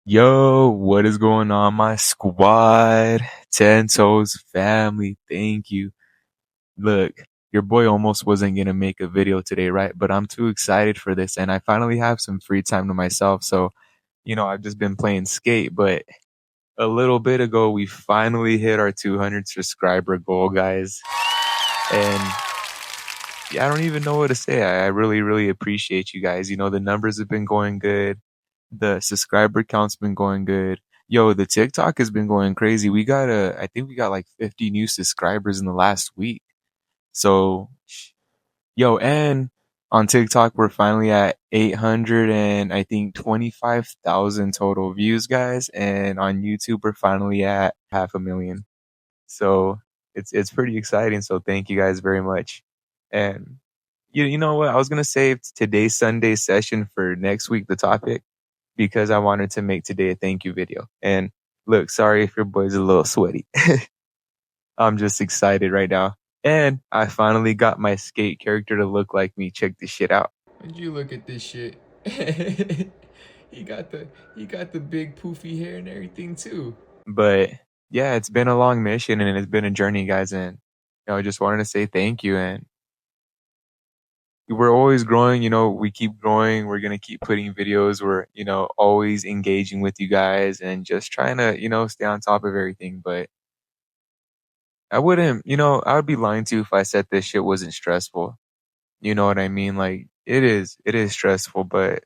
Yo, what is going on, my squad? Ten Toes family, thank you. Look, your boy almost wasn't gonna make a video today, right? But I'm too excited for this, and I finally have some free time to myself. So, I've just been playing skate, but a little bit ago, we finally hit our 200 subscriber goal, guys. And yeah, I don't even know what to say. I really, really appreciate you guys. The numbers have been going good. The subscriber count's been going good. Yo, the TikTok has been going crazy. I think we got like 50 new subscribers in the last week. So, yo, and on TikTok, we're finally at 800 and I think 25,000 total views, guys. And on YouTube, we're finally at 500,000. So it's pretty exciting. So thank you guys very much. And you know what? I was gonna save today's Sunday session for next week, the topic, because I wanted to make today a thank you video. And look, sorry if your boy's a little sweaty. I'm just excited right now. And I finally got my skate character to look like me. Check this shit out. Would you look at this shit? he got the big poofy hair and everything too. But yeah, it's been a long mission and it's been a journey, guys. And I just wanted to say thank you. And we're always growing, we keep growing. We're going to keep putting videos. We're, always engaging with you guys and just trying to, stay on top of everything. But I wouldn't, I would be lying to you if I said this shit wasn't stressful. You know what I mean? Like it is stressful, but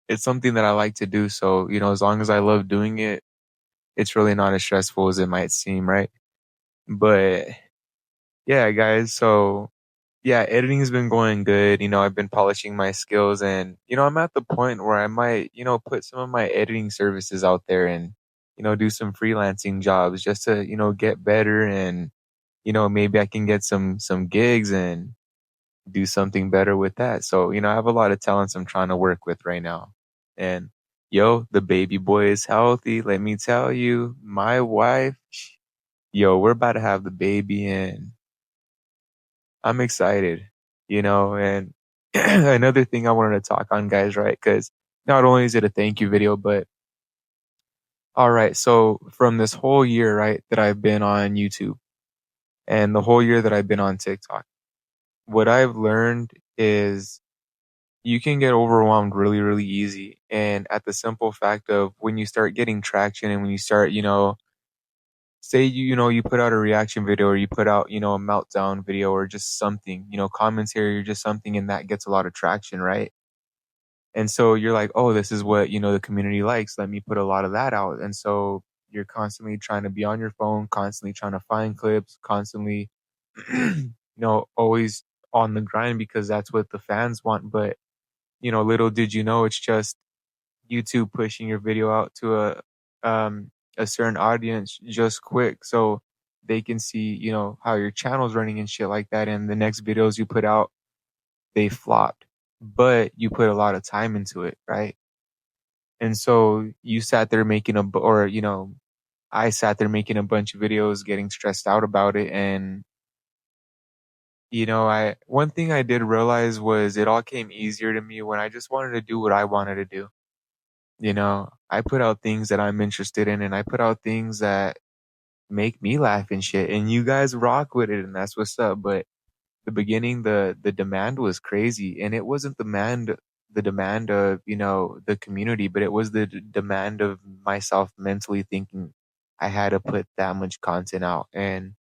it's something that I like to do. So, as long as I love doing it, it's really not as stressful as it might seem, right? But yeah, guys. So yeah, editing has been going good. I've been polishing my skills and, I'm at the point where I might, put some of my editing services out there and, do some freelancing jobs just to, get better and, maybe I can get some gigs and do something better with that. So, I have a lot of talents I'm trying to work with right now. And yo, the baby boy is healthy. Let me tell you, my wife, yo, we're about to have the baby and I'm excited, and another thing I wanted to talk on, guys, right? Because not only is it a thank you video, but all right, so from this whole year, right, that I've been on YouTube and the whole year that I've been on TikTok, what I've learned is you can get overwhelmed really, really easy. And at the simple fact of when you start getting traction and when you start, say you put out a reaction video or you put out a meltdown video or just something commentary or just something and that gets a lot of traction, right? And so you're like, oh, this is what the community likes, let me put a lot of that out. And so you're constantly trying to be on your phone, constantly trying to find clips, constantly always on the grind because that's what the fans want. But little did you know, it's just YouTube pushing your video out to a certain audience just quick so they can see, how your channel's running and shit like that. And the next videos you put out, they flopped. But you put a lot of time into it, right? And so you sat there making I sat there making a bunch of videos, getting stressed out about it. And, I one thing I did realize was it all came easier to me when I just wanted to do what I wanted to do. I put out things that I'm interested in and I put out things that make me laugh and shit. And you guys rock with it and that's what's up. But the beginning, the demand was crazy. And it wasn't the demand of, the community, but it was the demand of myself mentally thinking I had to put that much content out. And,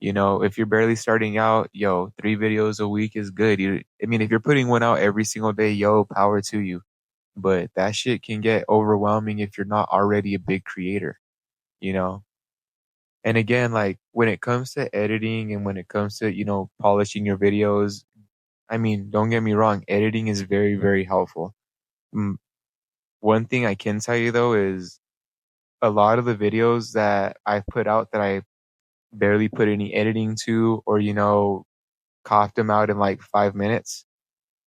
if you're barely starting out, yo, 3 videos a week is good. I mean, if you're putting one out every single day, yo, power to you, but that shit can get overwhelming if you're not already a big creator, you know? And again, like when it comes to editing and when it comes to, polishing your videos, I mean, don't get me wrong, editing is very, very helpful. Mm, One thing I can tell you though is a lot of the videos that I put out that I barely put any editing to or, coughed them out in like 5 minutes,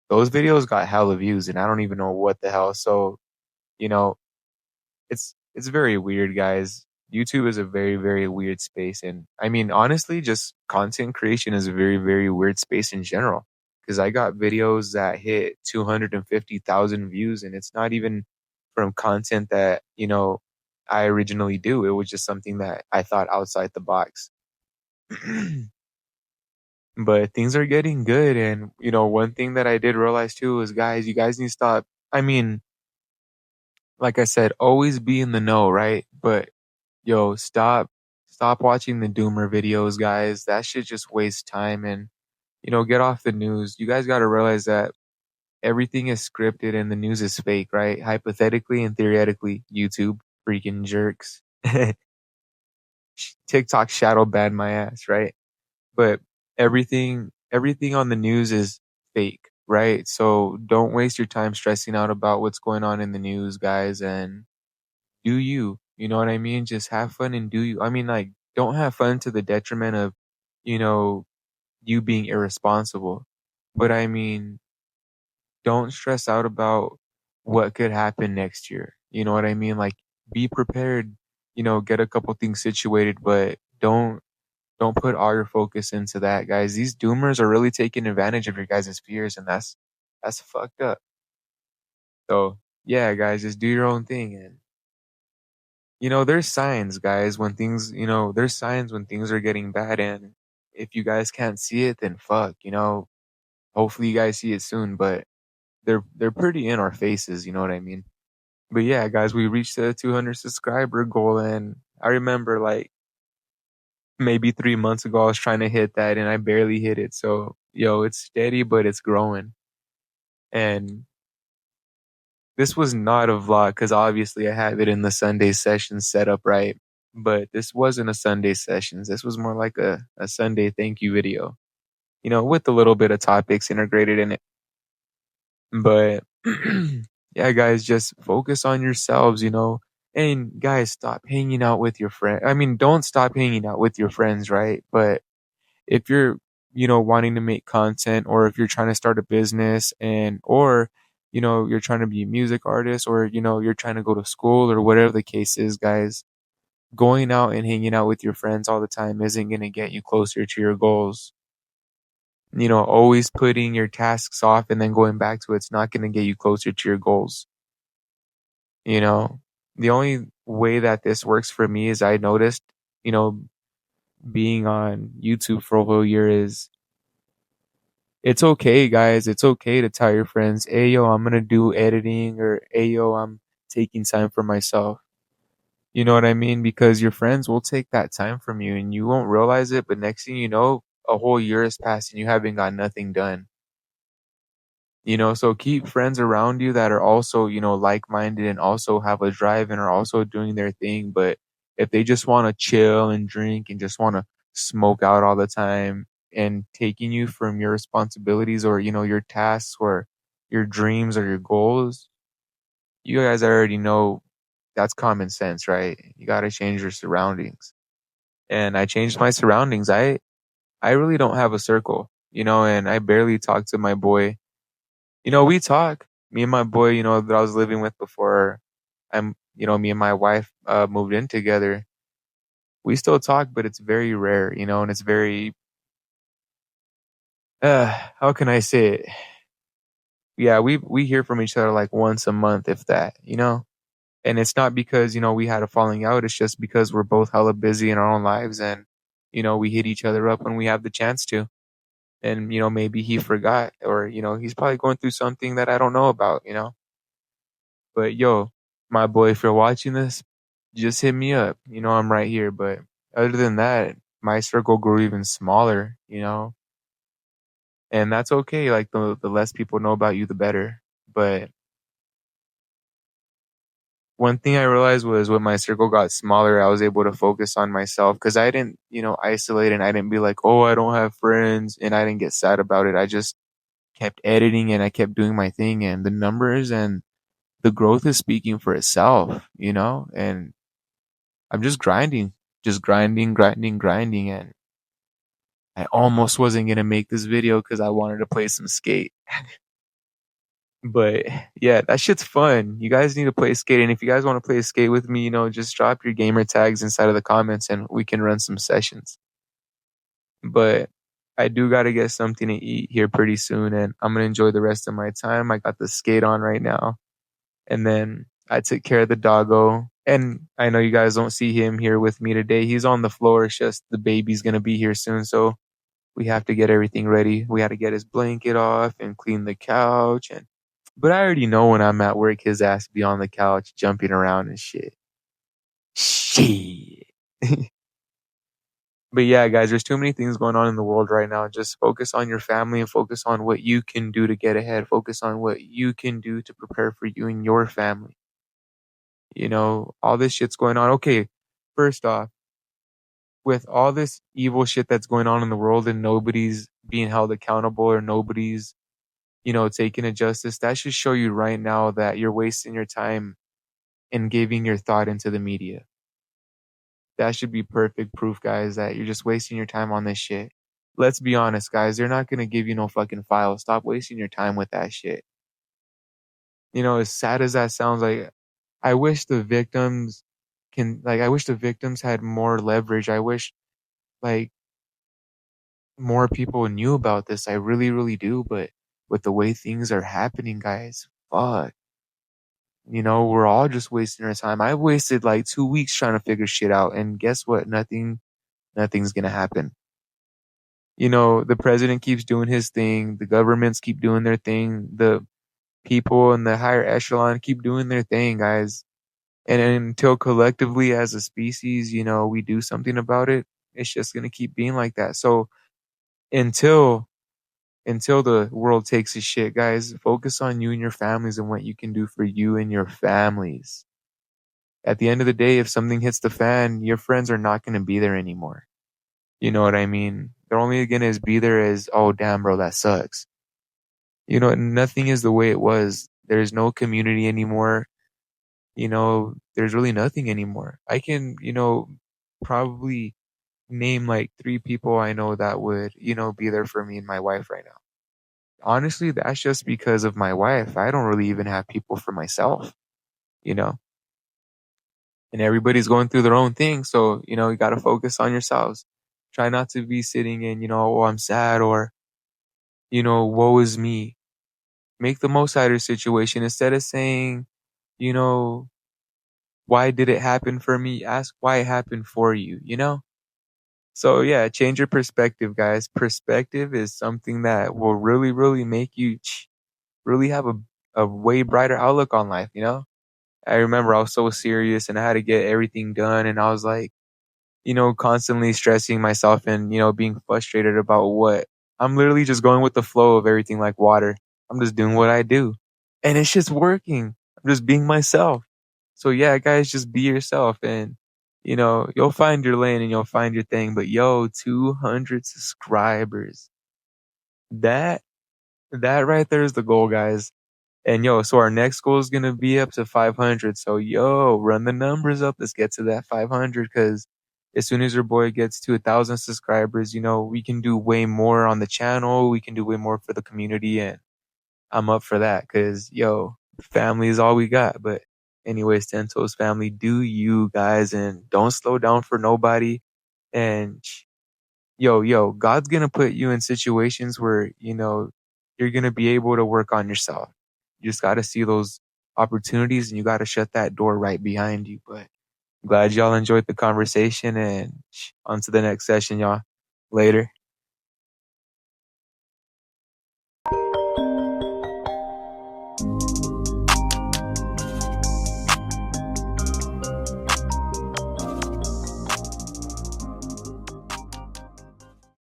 those videos got hella views and I don't even know what the hell. So, you know, it's very weird, guys. YouTube is a very, very weird space. And I mean, honestly, just content creation is a very, very weird space in general. Because I got videos that hit 250,000 views, and it's not even from content that, I originally do. It was just something that I thought outside the box. But things are getting good. And, one thing that I did realize too is, guys, you guys need to stop. I mean, like I said, always be in the know, right? But yo, stop watching the doomer videos, guys. That shit just wastes time. And, get off the news. You guys got to realize that everything is scripted and the news is fake, right? Hypothetically and theoretically, YouTube freaking jerks. TikTok shadow banned my ass, right? But everything on the news is fake, right? So don't waste your time stressing out about what's going on in the news, guys, and do you. You know what I mean? Just have fun and do you. I mean, like, don't have fun to the detriment of, you know, you being irresponsible. But I mean, don't stress out about what could happen next year. You know what I mean? Like, be prepared, get a couple things situated, but don't put all your focus into that, guys. These doomers are really taking advantage of your guys' fears, and that's fucked up. So yeah, guys, just do your own thing. And there's signs, guys, when things there's signs when things are getting bad. And if you guys can't see it, then fuck, hopefully you guys see it soon. But they're pretty in our faces, you know what I mean? But yeah, guys, we reached the 200 subscriber goal, and I remember like maybe 3 months ago I was trying to hit that and I barely hit it. So yo, it's steady, but it's growing. And this was not a vlog because obviously I have it in the Sunday sessions set up right. But this wasn't a Sunday sessions. This was more like a Sunday thank you video, with a little bit of topics integrated in it. But yeah, guys, just focus on yourselves, and guys, stop hanging out with your friend. I mean, don't stop hanging out with your friends, right? But if you're, wanting to make content, or if you're trying to start a business, or, you're trying to be a music artist, or, you're trying to go to school, or whatever the case is, guys, going out and hanging out with your friends all the time isn't going to get you closer to your goals. Always putting your tasks off and then going back to it's not going to get you closer to your goals. You know, the only way that this works for me is I noticed, you know, being on YouTube for a whole year is it's okay, guys. It's okay to tell your friends, hey, yo, I'm going to do editing, or hey, yo, I'm taking time for myself. You know what I mean? Because your friends will take that time from you and you won't realize it. But next thing you know, a whole year has passed and you haven't got nothing done. So keep friends around you that are also, like minded and also have a drive and are also doing their thing. But if they just want to chill and drink and just want to smoke out all the time and taking you from your responsibilities, or, your tasks, or your dreams, or your goals, you guys already know that's common sense, right? You got to change your surroundings. And I changed my surroundings. I really don't have a circle, and I barely talk to my boy. We talk. Me and my boy, that I was living with before me and my wife moved in together. We still talk, but it's very rare, and it's very how can I say it? Yeah, we hear from each other like once a month, if that. And it's not because, we had a falling out, it's just because we're both hella busy in our own lives, and we hit each other up when we have the chance to. And maybe he forgot, or he's probably going through something that I don't know about. But yo, my boy, if you're watching this, just hit me up. I'm right here. But other than that, my circle grew even smaller. And that's okay. Like the less people know about you, the better. But one thing I realized was when my circle got smaller, I was able to focus on myself because I didn't, isolate, and I didn't be like, oh, I don't have friends, and I didn't get sad about it. I just kept editing and I kept doing my thing, and the numbers and the growth is speaking for itself. And I'm just grinding, grinding, grinding. And I almost wasn't going to make this video because I wanted to play some skate. But yeah, that shit's fun. You guys need to play skate. And if you guys want to play skate with me, just drop your gamer tags inside of the comments and we can run some sessions. But I do got to get something to eat here pretty soon. And I'm going to enjoy the rest of my time. I got the skate on right now. And then I took care of the doggo. And I know you guys don't see him here with me today. He's on the floor. It's just the baby's going to be here soon. So we have to get everything ready. We had to get his blanket off and clean the couch. But I already know when I'm at work, his ass be on the couch jumping around and shit. Shit. But yeah, guys, there's too many things going on in the world right now. Just focus on your family and focus on what you can do to get ahead. Focus on what you can do to prepare for you and your family. All this shit's going on. Okay, first off, with all this evil shit that's going on in the world and nobody's being held accountable or nobody's, taking a justice, that should show you right now that you're wasting your time and giving your thought into the media. That should be perfect proof, guys, that you're just wasting your time on this shit. Let's be honest, guys. They're not going to give you no fucking file. Stop wasting your time with that shit. As sad as that sounds, like, I wish the victims I wish the victims had more leverage. I wish, like, more people knew about this. I really, really do. But with the way things are happening, guys, fuck. We're all just wasting our time. I wasted like 2 weeks trying to figure shit out. And guess what? Nothing's going to happen. The president keeps doing his thing. The governments keep doing their thing. The people in the higher echelon keep doing their thing, guys. And until collectively as a species, we do something about it, it's just going to keep being like that. So until until the world takes a shit, guys, focus on you and your families and what you can do for you and your families. At the end of the day, if something hits the fan, your friends are not going to be there anymore. You know what I mean? They're only going to be there as, oh, damn, bro, that sucks. Nothing is the way it was. There's no community anymore. There's really nothing anymore. I can, probably name like 3 people I know that would, be there for me and my wife right now. Honestly, that's just because of my wife. I don't really even have people for myself, you know, and everybody's going through their own thing. So, you got to focus on yourselves. Try not to be sitting in, oh, I'm sad or, woe is me. Make the most out of your situation instead of saying, you know, why did it happen for me? Ask why it happened for you. So yeah, change your perspective, guys. Perspective is something that will really, really make you really have a way brighter outlook on life. I remember I was so serious and I had to get everything done and I was like, constantly stressing myself and, being frustrated about what I'm literally just going with the flow of everything like water. I'm just doing what I do and it's just working. I'm just being myself. So yeah, guys, just be yourself and, you'll find your lane and you'll find your thing. But yo, 200 subscribers. That, that right there is the goal, guys. And yo, so our next goal is gonna be up to 500. So yo, run the numbers up. Let's get to that 500 because as soon as your boy gets to 1,000 subscribers, we can do way more on the channel. We can do way more for the community, and I'm up for that because yo, family is all we got. But anyways, Tento's family, do you guys and don't slow down for nobody. And yo, God's gonna put you in situations where, you're gonna be able to work on yourself. You just gotta see those opportunities and you gotta shut that door right behind you. But glad y'all enjoyed the conversation and on to the next session, y'all. Later.